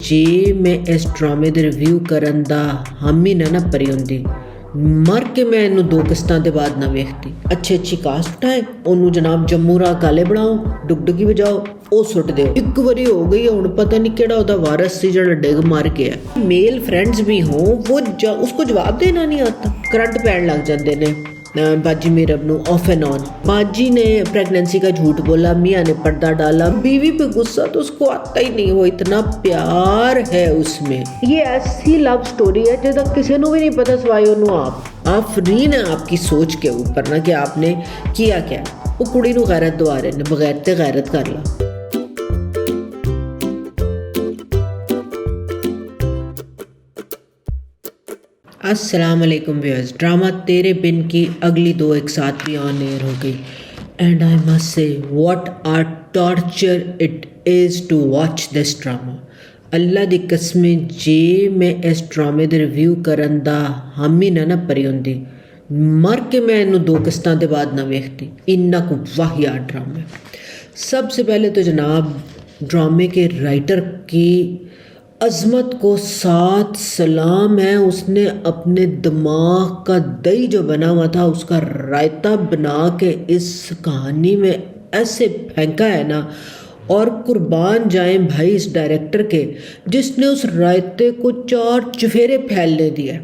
ਜੇ ਮੈਂ ਇਸ ਡਰਾਮੇ ਦੇ ਰਿਵਿਊ ਕਰਨ ਦਾ ਹਾਮੀ ਨਾ ਭਰੀ ਹੁੰਦੀ, ਮਰ ਕੇ ਮੈਂ ਇਹਨੂੰ 2 ਕਿਸ਼ਤਾਂ ਦੇ ਬਾਅਦ ਨਾ ਵੇਖਦੀ। ਅੱਛੀ ਕਾਸਟ ਉਠਾਏ, ਉਹਨੂੰ ਜਨਾਬ ਜੰਮੂ ਰਾ ਕਾਲੇ ਬਣਾਓ, ਡੁਗਡੁਗੀ ਵਜਾਓ, ਉਹ ਸੁੱਟ ਦਿਓ। ਇੱਕ ਵਾਰੀ ਹੋ ਗਈ, ਹੁਣ ਪਤਾ ਨਹੀਂ ਕਿਹੜਾ ਉਹਦਾ ਵਾਰਸ ਸੀ ਜਿਹੜਾ ਡਿੱਗ ਮਾਰ ਕੇ ਆ। ਮੇਲ ਫਰੈਂਡਸ ਵੀ ਹੋ वो उसको ਜਵਾਬ ਦੇਣਾ ਨਹੀਂ ਆਤਾ, ਕਰੰਟ ਪੈਣ ਲੱਗ ਜਾਂਦੇ ਨੇ बाजी मीरब नु ऑफ एंड ऑन। बाजी ने प्रेगनेंसी का झूठ बोला, मियाँ ने पर्दा डाला, बीवी पे गुस्सा तो उसको आता ही नहीं, वो इतना प्यार है उसमें। ये ऐसी लव स्टोरी है जो तक किसी को भी नहीं पता सिवाय ओनू आप फ्री ना आपकी सोच के ऊपर ना कि आपने किया क्या। वो कुड़ी नू गैरत दवा रहे ने, बगैर ते गैरत कर ला। अस्सलाम वालेकुम व्यूअर्स, ड्रामा तेरे बिन की अगली 2 एक साथ भी ऑन एयर हो गई and I must say what are torture it is to watch this drama. अल्लाह दी कसमें जे मैं इस ड्रामे दे रिव्यू करन दा हामी ना भरी हुंदी, मर के मैं इनू 2 किश्तां दे बाद ना वेखदी। इन्ना को वाहियात ड्रामा। सबसे पहले तो जनाब ड्रामे के राइटर की अज़मत को साथ सलाम है। उसने अपने दिमाग का दही जो बना हुआ था उसका रायता बना के इस कहानी में ऐसे फेंका है ना, और कुर्बान जाएं भाई इस डायरेक्टर के जिसने उस रायते को 4 चुफेरे फैलने दिया।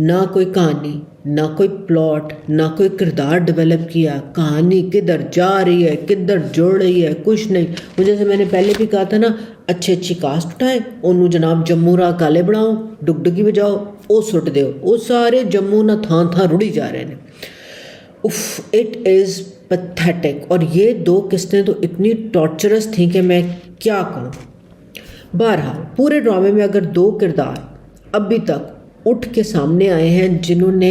ना कोई कहानी, ना कोई प्लॉट, ना कोई किरदार डेवलप किया। कहानी किधर जा रही है, किधर जुड़ रही है, कुछ नहीं। मुझे जैसे मैंने पहले भी कहा था ना, अच्छी कास्ट उठाए, ओनू जनाब जम्मू रा काले बनाओ, डुगडुगी बजाओ, वो सुट दो। वो सारे जम्मू ना थां रुड़ी जा रहे हैं। उफ, इट इज़ पैथेटिक। और ये 2 किस्तें तो इतनी टॉर्चरस थी कि मैं क्या कहूँ। बहरहाल पूरे ड्रामे में अगर 2 किरदार अभी तक उठ के सामने आए हैं जिन्होंने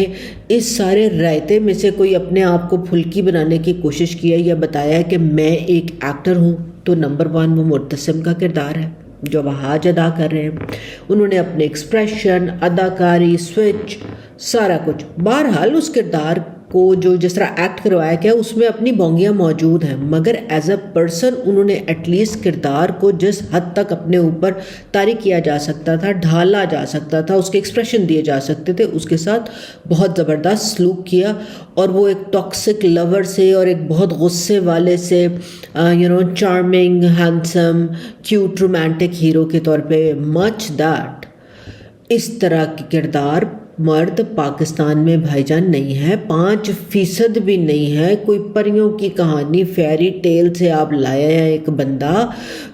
इस सारे रायते में से कोई अपने आप को फुल्की बनाने की कोशिश की है या बताया है कि मैं एक एक्टर हूँ, तो नंबर 1 वो मुर्तसिम का किरदार है जो वहाज अदा कर रहे हैं। उन्होंने अपने एक्सप्रेशन, अदाकारी, स्विच, सारा कुछ, बहरहाल उस किरदार को जो जिस तरह एक्ट करवाया गया उसमें अपनी बोंगियाँ मौजूद हैं, मगर एज अ पर्सन उन्होंने एटलीस्ट किरदार को जिस हद तक अपने ऊपर तारी किया जा सकता था, ढाला जा सकता था, उसके एक्सप्रेशन दिए जा सकते थे, उसके साथ बहुत ज़बरदस्त सलूक किया। और वो एक टॉक्सिक लवर से और एक बहुत गुस्से वाले से charming, handsome, cute, romantic hero के तौर पे मच दैट, इस तरह के किरदार मर्द पाकिस्तान में भाईजान नहीं है, 5% भी नहीं है। कोई परियों की कहानी, फेरी टेल से आप लाया है एक बंदा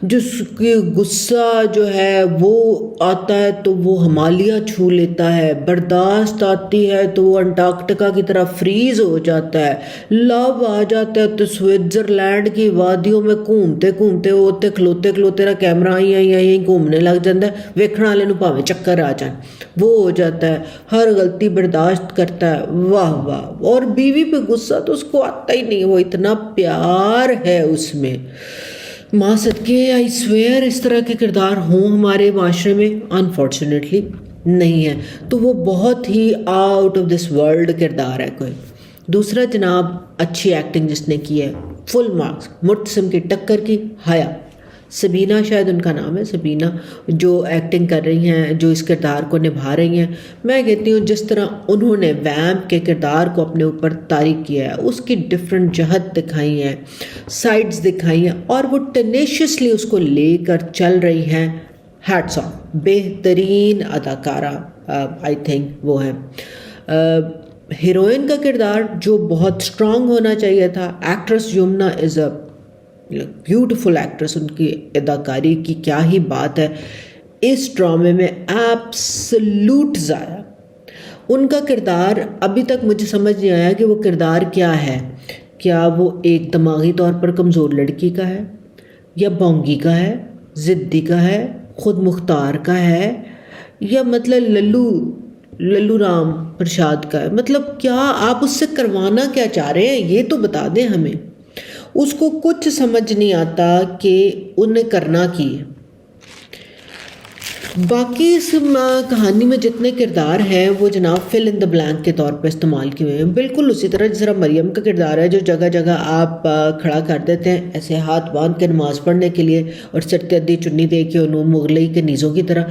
जिसकी गुस्सा जो है वो आता है तो वो हिमालय छू लेता है, बर्दाश्त आती है तो वो अंटार्कटिका की तरह फ्रीज हो जाता है, लव आ जाता है तो स्विट्ज़रलैंड की वादियों में घूमते घूमते होते खलोते खलोते कैमरा यहीं घूमने लग जाता है, वेखण वाले नूं भावें चक्कर आ जाए, वो हो जाता है, हर गलती बर्दाश्त करता है। वाह वाह। और बीवी पे गुस्सा तो उसको आता ही नहीं, वो इतना प्यार है उसमें। माँ सदके आई स्वेयर इस तरह के किरदार हों हमारे माशरे में, अनफॉर्चुनेटली नहीं है। तो वो बहुत ही आउट ऑफ दिस वर्ल्ड किरदार है कोई। दूसरा जनाब अच्छी एक्टिंग जिसने की है, फुल मार्क्स मुर्तसिम की टक्कर की हया। सबीना शायद उनका नाम है, सबीना जो एक्टिंग कर रही हैं, जो इस किरदार को निभा रही हैं, मैं कहती हूँ जिस तरह उन्होंने वैम्प के किरदार को अपने ऊपर तारीख किया है, उसकी डिफरेंट जहत दिखाई हैं, साइड्स दिखाई हैं, और वो टेनेशियसली उसको लेकर चल रही हैं। हैट्स ऑफ, बेहतरीन अदाकारा आई थिंक वो है। हीरोइन का किरदार जो बहुत स्ट्रॉन्ग होना चाहिए था, actress Yamuna is a beautiful actress, उनकी अदाकारी की क्या ही बात है। इस ड्रामे में एब्सोल्यूट ज़ाया। उनका किरदार अभी तक मुझे समझ नहीं आया कि वो किरदार क्या है। क्या वो एक दिमागी तौर पर कमज़ोर लड़की का है, या बोंगी का है, ज़िद्दी का है, ख़ुद मुख्तार का है, या मतलब लल्लू राम प्रसाद का है। मतलब क्या आप उससे करवाना क्या चाह रहे हैं, ये तो बता दें हमें। उसको कुछ समझ नहीं आता कि उन्हें करना की है। باقی اس کہانی میں جتنے کردار ہیں وہ جناب فل ان دا بلینک کے طور پہ استعمال کیے ہوئے ہیں، بالکل اسی طرح جس طرح مریم کا کردار ہے جو جگہ جگہ آپ کھڑا کر دیتے ہیں ایسے ہاتھ باندھ کے نماز پڑھنے کے لیے اور سر پہ ادھی چنی دے کے انہوں مغلئی کے نیزوں کی طرح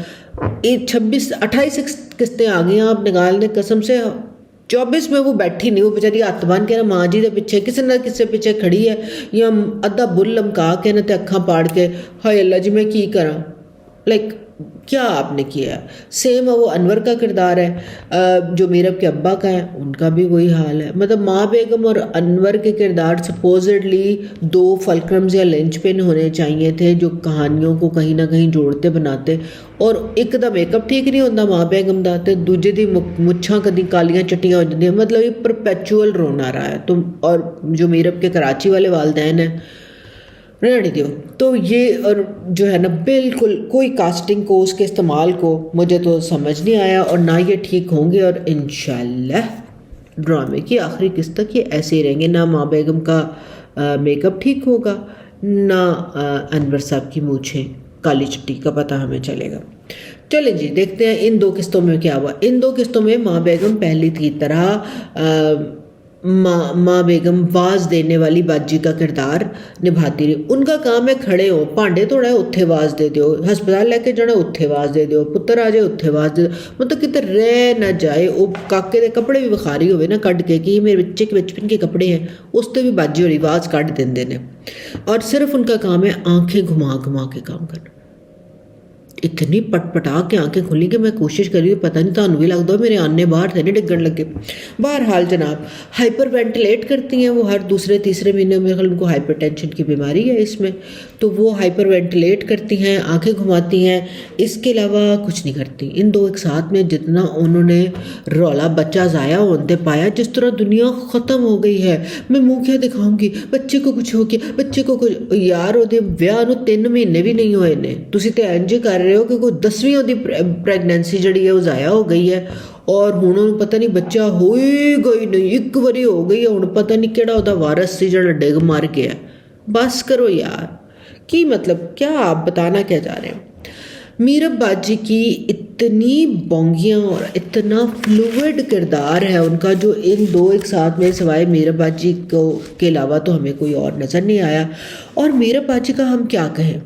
28 قسطیں آ گئی ہیں آپ نکالنے قسم سے، 24 میں وہ بیٹھی نہیں، وہ بیچاری ہاتھ بن کے نا ماں جی دے پیچھے کسی نہ کسی پیچھے کھڑی ہے یا ادھا بل لمکا کے نہ تے اکھاں پاڑ کے ہائے اللہ جی میں کی کراں، لائک کیا آپ نے کیا ہے۔ سیم وہ انور کا کردار ہے جو میرب کے ابا کا ہے، ان کا بھی وہی حال ہے، مطلب ماں بیگم اور انور کے کردار سپوزڈلی 2 فلکرمز یا لنچ پن ہونے چاہیے تھے جو کہانیوں کو کہیں نہ کہیں جوڑتے بناتے، اور ایک دا میک اپ ٹھیک نہیں ہوتا ماں بیگم دا تے دوجے دی مچھاں کدی کالیاں چٹیاں ہو جاندیاں، مطلب یہ پرپیچول رونا رہا ہے تم، اور جو میرب کے کراچی والے والدین ہیں رہنے دیو، تو یہ اور جو ہے نا بالکل کوئی کاسٹنگ کو اس کے استعمال کو مجھے تو سمجھ نہیں آیا، اور نہ یہ ٹھیک ہوں گے، اور انشاءاللہ ڈرامے کی آخری قسط تک یہ ایسے ہی رہیں گے، نہ ماں بیگم کا میک اپ ٹھیک ہوگا نہ انور صاحب کی مونچھیں کالی چٹی کا پتہ ہمیں چلے گا۔ چلیں جی دیکھتے ہیں ان 2 قسطوں میں کیا ہوا۔ ان 2 قسطوں میں ماں بیگم پہلی کی طرح ماں بیگم واز دینے والی باجی کا کردار نبھاتی رہی، ان کا کام ہے کھڑے ہو، بھانڈے دھونا ہے اتھے واز دے دیو، ہسپتال لے کے جانا اتھے واز دے دیو، پتر آ جائے اتھے واز دے دیو، مطلب کتے رہ نہ جائے، وہ کاکے دے کپڑے بھی بخاری ہوئے نا کٹ کے کہ یہ میرے بچے کے بچپن کے کپڑے ہیں، اس تے بھی باجی ہوئی واز کٹ دیں نے، اور صرف ان کا کام ہے آنکھیں گھما گھما کے کام کرنا، اتنی پٹ پٹا کے آنکھیں کھلی کہ میں کوشش کری پتہ نہیں تھانوں بھی لگ دو میرے آنے باہر تھے نہیں ڈگن لگے۔ بہرحال جناب ہائپر وینٹیلیٹ کرتی ہیں وہ ہر دوسرے تیسرے مہینے میں، اگر ان کو ہائپر ٹینشن کی بیماری ہے اس میں، تو وہ ہائپر وینٹیلیٹ کرتی ہیں، آنکھیں گھماتی ہیں، اس کے علاوہ کچھ نہیں کرتی۔ ان 2 ایک ساتھ میں جتنا انہوں نے رولا بچہ ضائع ہوتے پایا، جس طرح دنیا ختم ہو گئی ہے، میں منہ کیا دکھاؤں گی، بچے کو کچھ ہو گیا، بچے کو کچھ، یار وہ ویاہ نو 3 مہینے بھی نہیں ہوئے نے، تسی تے انج کر رہے ہو کہ کوئی 10ویں دی پریگنینسی جڑی ہے وہ ضائع ہو گئی ہے، اور ہن انہوں پتہ نہیں بچہ ہوئی گئی نہیں، ایک واری ہو گئی ہے، ہن پتہ نہیں کیڑا وہ وارث سی جڑا ڈگ مار گیا۔ بس کرو یار، کی مطلب کیا آپ بتانا کیا چاہ رہے ہیں۔ میرب باجی کی اتنی بونگیاں اور اتنا فلوئڈ کردار ہے ان کا، جو ان 2 ایک ساتھ میں سوائے میرب باجی کو کے علاوہ تو ہمیں کوئی اور نظر نہیں آیا۔ اور میرب باجی کا ہم کیا کہیں،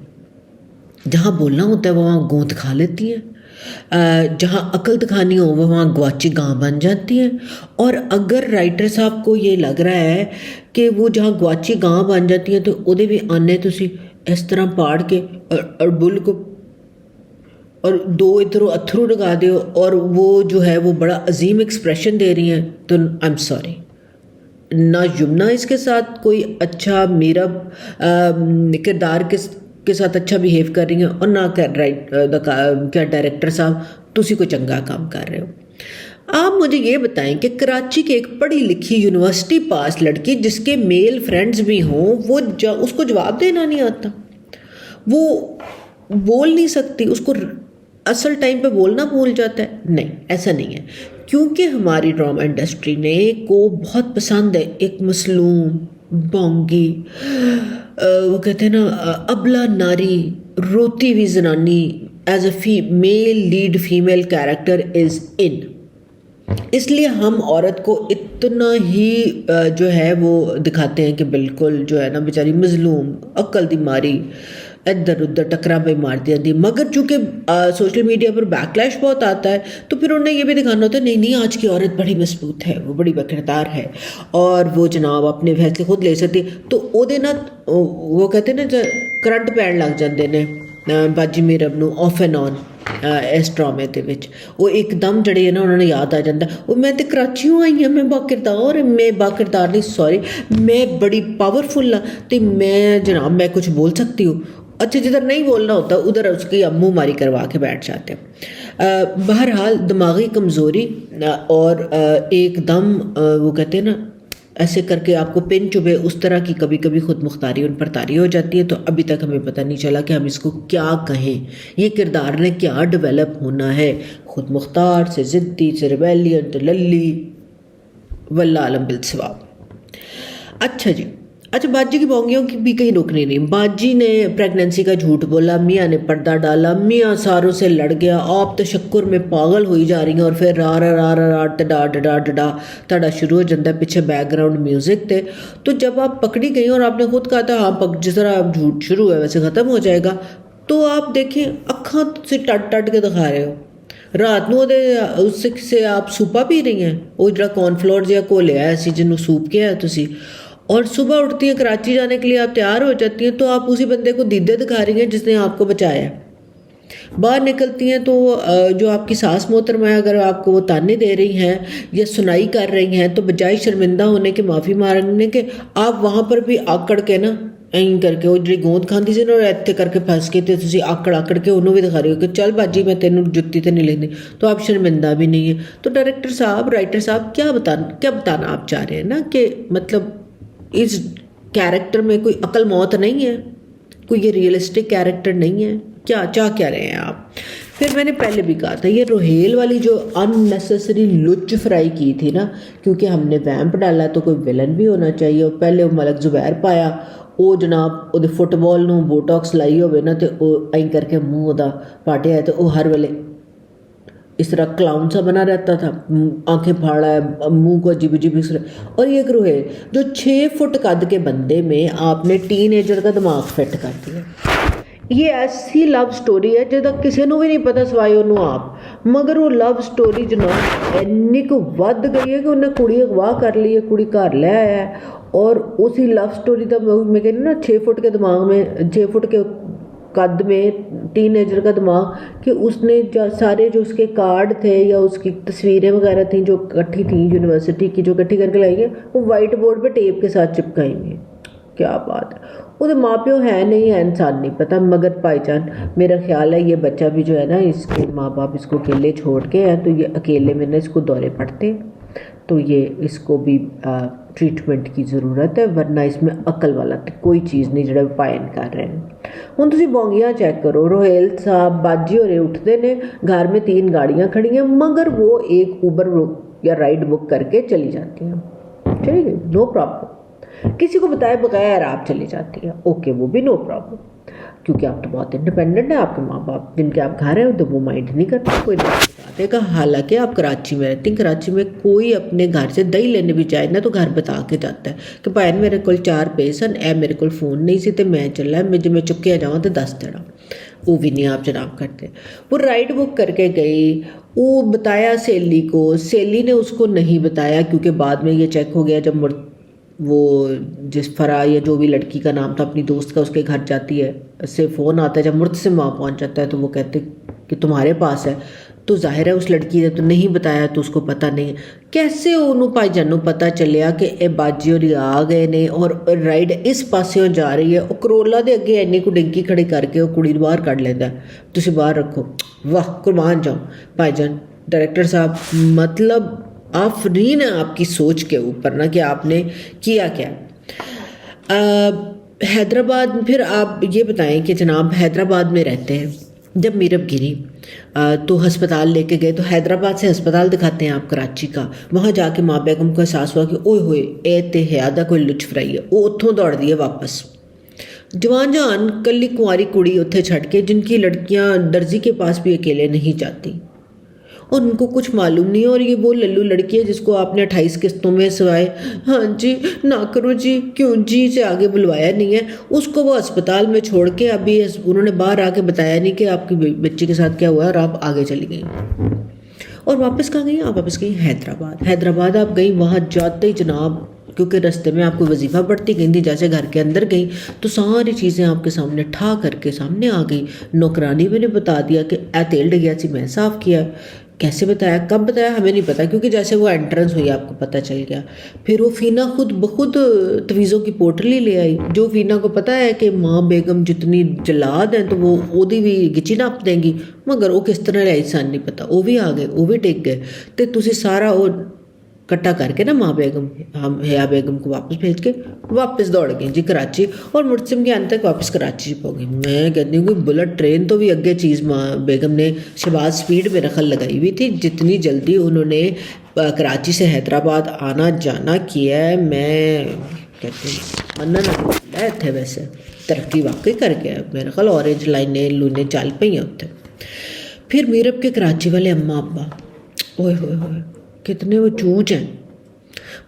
جہاں بولنا ہوتا ہے وہاں گوند کھا لیتی ہیں، جہاں عقل دکھانی ہو وہاں گواچی گاں بن جاتی ہیں، اور اگر رائٹر صاحب کو یہ لگ رہا ہے کہ وہ جہاں گواچی گاں بن جاتی ہیں تو وہ بھی آنے تسی اس طرح پاڑ کے اور بل کو اور 2 ادھر اتھرو لگا دیو اور وہ جو ہے وہ بڑا عظیم ایکسپریشن دے رہی ہیں، تو آئی ایم سوری، نہ یمنا اس کے ساتھ کوئی اچھا میرب کردار کے ساتھ اچھا بیہیو کر رہی ہیں، اور نہ کیا ڈائریکٹر صاحب تسی کوئی چنگا کام کر رہے ہو۔ آپ مجھے یہ بتائیں کہ کراچی کے ایک پڑھی لکھی یونیورسٹی پاس لڑکی جس کے میل فرینڈز بھی ہوں، وہ اس کو جواب دینا نہیں آتا، وہ بول نہیں سکتی، اس کو اصل ٹائم پہ بولنا بھول جاتا ہے؟ نہیں، ایسا نہیں ہے، کیونکہ ہماری ڈرامہ انڈسٹری نے کو بہت پسند ہے ایک مظلوم بونگی، وہ کہتے ہیں نا ابلا ناری، روتی ہوئی زنانی as a male lead female character is in, اس لیے ہم عورت کو اتنا ہی جو ہے وہ دکھاتے ہیں کہ بالکل جو ہے نا بیچاری مظلوم، عقل دی ماری، ادھر ادھر ٹکرا پہ مار دیا دی، مگر چونکہ سوشل میڈیا پر بیکلیش بہت آتا ہے تو پھر انہیں یہ بھی دکھانا ہوتا ہے نہیں نہیں آج کی عورت بڑی مضبوط ہے، وہ بڑی باکردار ہے، اور وہ جناب اپنے فیصلے خود لے سکتی، تو وہ دینا وہ کہتے ہیں نا کرنٹ پین لگ جاندے نے باجی Meerab know of and on اس ڈرامے دے وچ، وہ ایک دم جڑے ہے نا انہوں نے یاد آ جاتا، وہ میں تے کراچیوں آئی ہوں، میں باکردار نہیں سوری، میں بڑی پاورفل ہاں تے میں جناب میں کچھ بول سکتی ہوں، اچھا جدھر نہیں بولنا ہوتا ادھر اس کی منہ ماری کروا کے بیٹھ جاتے ہیں۔ بہرحال دماغی کمزوری اور ایک دم وہ کہتے ہیں نا ایسے کر کے آپ کو پن چبھے اس طرح کی کبھی کبھی خود مختاری ان پر طاری ہو جاتی ہے، تو ابھی تک ہمیں پتہ نہیں چلا کہ ہم اس کو کیا کہیں، یہ کردار نے کیا ڈیولپ ہونا ہے، خود مختار سے ضدی سے ریبیلین تو للی واللہ عالم بالثواب۔ اچھا جی، अच्छा, बाजी की बोंगियों की भी कहीं रुकनी नहीं। बाजी ने प्रेगनेंसी का झूठ बोला, मियाँ ने पर्दा डाला, मियाँ सारों से लड़ गया, आप तशक्कुर में पागल हुई जा रही हैं और फिर रा रा रा रा रा डा डा डा तड़ा शुरू हो जाता है, पीछे बैकग्राउंड म्यूजिक थे। तो जब आप पकड़ी गई और आपने खुद कहा था हाँ जिस तरह आप झूठ शुरू है वैसे ख़त्म हो जाएगा, तो आप देखें अक्खां से टट टट के दिखा रहे हो। ਰਾਤ ਨੂੰ ਉਹਦੇ उससे आप सूपा पी रही हैं, वो जरा कॉर्नफ्लोर जिहा घोलिया है सी जिन्हों सूप किया तुसी, और सुबह उठती हैं कराची जाने के लिए आप तैयार हो जाती हैं, तो आप उसी बंदे को दीदे दिखा रही हैं जिसने आपको बचाया। बाहर निकलती हैं तो जो आपकी सास मोहतरमा है अगर आपको वो ताने दे रही हैं या सुनाई कर रही हैं, तो बजाय शर्मिंदा होने के माफ़ी मांगने के आप वहाँ पर भी आकड़ के ना ਐਂ ਕਰਕੇ ਉਹ ਜਿਹੜੀ ਗੋਂਦ ਖਾਂਦੀ ਸੀ ਨਾ ਉਹ ਇੱਥੇ ਕਰਕੇ ਫਸ ਕੇ ਤੇ ਤੁਸੀਂ ਆਕੜ ਕੇ ਉਹਨੂੰ ਵੀ ਦਿਖਾ ਰਹੇ ਹੋ ਕਿ ਚੱਲ ਬਾਜੀ मैं तेनू जुत्ती तो नहीं लेनी, तो आप शर्मिंदा भी नहीं है। तो डायरेक्टर साहब, राइटर साहब क्या बताना आप चाह रहे हैं ना कि मतलब इस कैरेक्टर में कोई अकल मौत नहीं है, कोई ये रियलिस्टिक कैरेक्टर नहीं है, क्या चाह क्या रहे हैं आप। फिर मैंने पहले भी कहा था ये रोहेल वाली जो अननेसेसरी लुच फ्राई की थी ना, क्योंकि हमने वैम्प डाला तो कोई विलन भी होना चाहिए, और पहले वो मलक जुबैर पाया, ਉਹ ਜਨਾਬ ਉਹਦੇ ਫੁੱਟਬਾਲ ਨੂੰ ਬੋਟੌਕਸ ਲਾਈ ਹੋਵੇ ਨਾ, ਤੇ ਉਹ ਐਂ ਕਰਕੇ ਮੂੰਹ ਉਹਦਾ ਪਾਟਿਆ ਹੈ, ਤੇ ਉਹ ਹਰ ਵੇਲੇ इस तरह क्लाउन सा बना रहता था, आंखें फाड़ा है, मुंह को अजीब अजीब। और ये एक रोहे जो 6 फुट कद के बंदे में आपने टीनेजर का दिमाग फिट कर दिया। ये ऐसी लव स्टोरी है जिहदा किसी ਨੂੰ ਵੀ नहीं पता सिवाय ਉਹਨੂੰ आप, मगर वो लव स्टोरी जनाब ਇੰਨੀ ਕੁ ਵੱਧ गई है कि उन्हें कुड़ी अगवा कर ली है, कुड़ी घर ले आया है, और उसी लव स्टोरी का मैं कहती ना 6 फुट के दिमाग में, 6 फुट के कद में टीनेजर का दिमाग, कि उसने सारे जो उसके कार्ड थे या उसकी तस्वीरें वगैरह थी जो इकट्ठी थी यूनिवर्सिटी की, जो इकट्ठी करके लाई है, वो वाइट बोर्ड पे टेप के साथ चिपकाई हुई है। क्या बात है। वो माँ प्यो है नहीं है, इंसान नहीं पता, मगर भाईजान मेरा ख्याल है ये बच्चा भी जो है ना, इसके माँ बाप इसको अकेले छोड़ के हैं, तो ये अकेले में ना इसको दौरे पड़ते हैं, तो ये इसको भी ट्रीटमेंट की ज़रूरत है, वरना इसमें अकल वाला तो कोई चीज़ नहीं जो पायन कर रहे हैं। हुण तुसीं बोंगियां चेक करो, रोहेल साहब बाजी होरे उठते ने, घर में 3 गाड़ियाँ खड़ी हैं, मगर वो एक उबर या राइड बुक करके चली जाती हैं, चली गई, नो प्रॉब्लम। किसी को बताए बगैर आप चली जाती हैं, ओके, वो भी नो प्रॉब्लम, क्योंकि आप तो बहुत इंडिपेंडेंट हैं। आपके माँ बाप जिनके आप घर हैं तो वो माइंड नहीं करते, कोई नहीं बताते का। हालांकि आप कराची में रहती हैं, कराची में कोई अपने घर से दही लेने भी जाए ना तो घर बता के जाता है कि भाई मेरे को 4 पे सन, ए मेरे को फ़ोन नहीं सी, तो मैं चला, मैं जो मैं चुके जाऊँ तो 10 देना, वो भी नहीं आप जनाब करते। वो राइड बुक करके गई, वो बताया सहेली को, सहेली ने उसको नहीं बताया, क्योंकि बाद में ये चेक हो गया जब वो जिस फरा या जो भी लड़की का नाम था अपनी दोस्त का, उसके घर जाती है, से फ़ोन आता है, जब मुर्तसिम वहाँ पहुँच जाता है तो वो कहते कि तुम्हारे पास है, तो जाहिर है उस लड़की ने तो नहीं बताया, तो उसको पता नहीं है। कैसे उन्होंने भाईजान पता चलिया कि ए बाजी होरी आ गए ने और राइड इस पासे जा रही है, वो करोला दे अगे इन्नी को डिंकी खड़ी करके वो कुड़ी बाहर कढ़ लेंदा, तुसीं बाहर रखो। वाह, कुर्बान जाओ भाईजान, डायरेक्टर साहब, मतलब आफरीन है आपकी सोच के ऊपर ना कि आपने किया क्या। हैदराबाद, फिर आप ये बताएं कि जनाब हैदराबाद में रहते हैं, जब मीरब गिरी तो हस्पताल लेके गए, तो हैदराबाद से हस्पताल दिखाते हैं आप कराची का, वहाँ जाके माँ बेगम को एहसास हुआ कि ओए होए ए ते हयादा कोई लुच फ्राई है, वो उत्थों दौड़ दी है वापस। जवान जहान कली कुंवारी कुड़ी उत्थे छड़ के, जिनकी लड़कियाँ दर्जी के पास भी अकेले नहीं जाती और उनको कुछ मालूम नहीं है, और ये वो लल्लू लड़की है जिसको आपने 28 किस्तों में सिवाय हाँ जी ना करो जी क्यों जी से आगे बुलवाया नहीं है, उसको वो अस्पताल में छोड़ के अभी उन्होंने बाहर आके बताया नहीं कि आपकी बच्ची के साथ क्या हुआ, और आप आगे चली गई। और वापस कहाँ गई? आप वापस गई हैदराबाद। हैदराबाद आप गई, वहाँ जाते ही जनाब, क्योंकि रास्ते में आपको वजीफ़ा पढ़ती गई थी, जैसे घर के अंदर गई तो सारी चीज़ें आपके सामने ठा करके सामने आ गई। नौकरानी मैंने बता दिया कि ए तेल डगिया सी मैं साफ़ किया। कैसे बताया, कब बताया हमें नहीं पता, क्योंकि जैसे वो एंट्रेंस हुई आपको पता चल गया। फिर वो फ़ीना खुद बखुद तवीज़ों की पोटली ले आई, जो फ़ीना को पता है कि माँ बेगम जितनी जलाद हैं तो वो ओदी भी गिची नाप देंगी, मगर वो किस तरह लाई सन नहीं पता, वो भी आ गए, वो भी टिक गए। तो तुसी सारा वो कट्टा करके ना माँ बेगम, हम हया बेगम को वापस भेज के वापस दौड़ गई जी कराची, और मुर्तसिम के अंत तक वापस कराची पहुँच गई। मैं कहती हूँ कि बुलेट ट्रेन तो भी अगे चीज़ माँ बेगम ने शहबाज स्पीड में रखल लगाई हुई थी, जितनी जल्दी उन्होंने कराची से हैदराबाद आना जाना किया है। मैं कहते मन्ना ना इत्थे वैसे तरक्की वाकई कर गया मेरे ख्याल ऑरेंज लाइनें लूने चल पई उत्थे। फिर मीरब के कराची वाले अम्मा अब्बा, ओए होए कितने वो चूच हैं।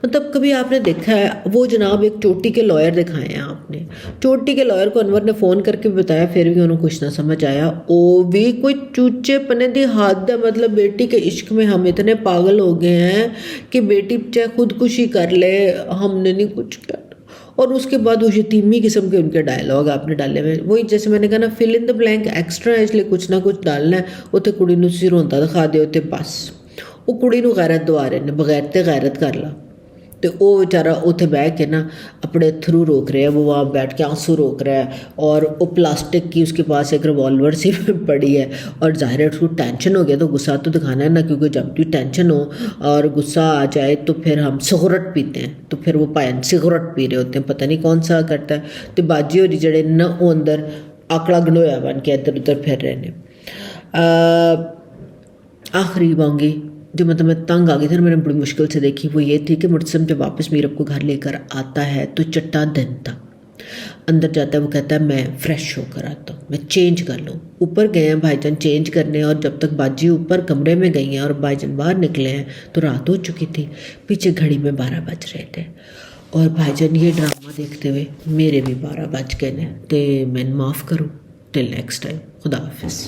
मतलब कभी आपने देखा है वो जनाब एक चोटी के लॉयर दिखाए हैं आपने, चोटी के लॉयर को अनवर ने फ़ोन करके बताया फिर भी उन्होंने कुछ ना समझ आया। वो भी कोई चूचे पने दी हद है। मतलब बेटी के इश्क में हम इतने पागल हो गए हैं कि बेटी चाहे खुदकुशी कर ले हमने नहीं कुछ किया। और उसके बाद वो यतीमी किस्म के उनके डायलॉग आपने डाले हुए, वही जैसे मैंने कहा ना fill in the blank extra है, इसलिए कुछ ना कुछ डालना है। उत्थे कुड़ी नूं तुसीं रोंदा दिखा दिओ ते बस वो कुड़ी नूं गैरत दवा रहे ने, बगैर ते गैरत कर ला। तो वो बेचारा उत्थे बह के ना अपने थ्रू रोक रहा है, वो वहाँ बैठ के आंसू रोक रहा है और वो प्लास्टिक की उसके पास एक रिवॉल्वर सी पड़ी है और ज़ाहिर है उसको टेंशन हो गया तो गुस्सा तो दिखाना है ना, क्योंकि जब भी टेंशन हो और गुस्सा आ जाए तो फिर हम सिगरेट पीते हैं, तो फिर वो पायन सिगरेट पी रहे होते हैं, पता नहीं कौन सा करता है। तो बाजी होरी जड़े न वो अंदर आकड़ा गंडोया बन के इधर उधर फिर रहे हैं। आखिरी बांगी जो मतलब मैं तंग आ गई थी, मैंने बड़ी मुश्किल से देखी, वो ये थी कि मुर्तसिम जब वापस मीरब को घर लेकर आता है तो चट्टा दिन था। अंदर जाता है, वो कहता है मैं फ़्रेश होकर आता हूँ, मैं चेंज कर लूँ। ऊपर गए हैं भाईजान चेंज करने और जब तक बाजी ऊपर कमरे में गई हैं और भाईजान बाहर निकले हैं तो रात हो चुकी थी। पीछे घड़ी में 12 बज रहे थे और भाईजान ये ड्रामा देखते हुए मेरे भी 12 बज गए ने, तो मैंने माफ़ करूँ। टिल नेक्स्ट टाइम, खुदा हाफिज़।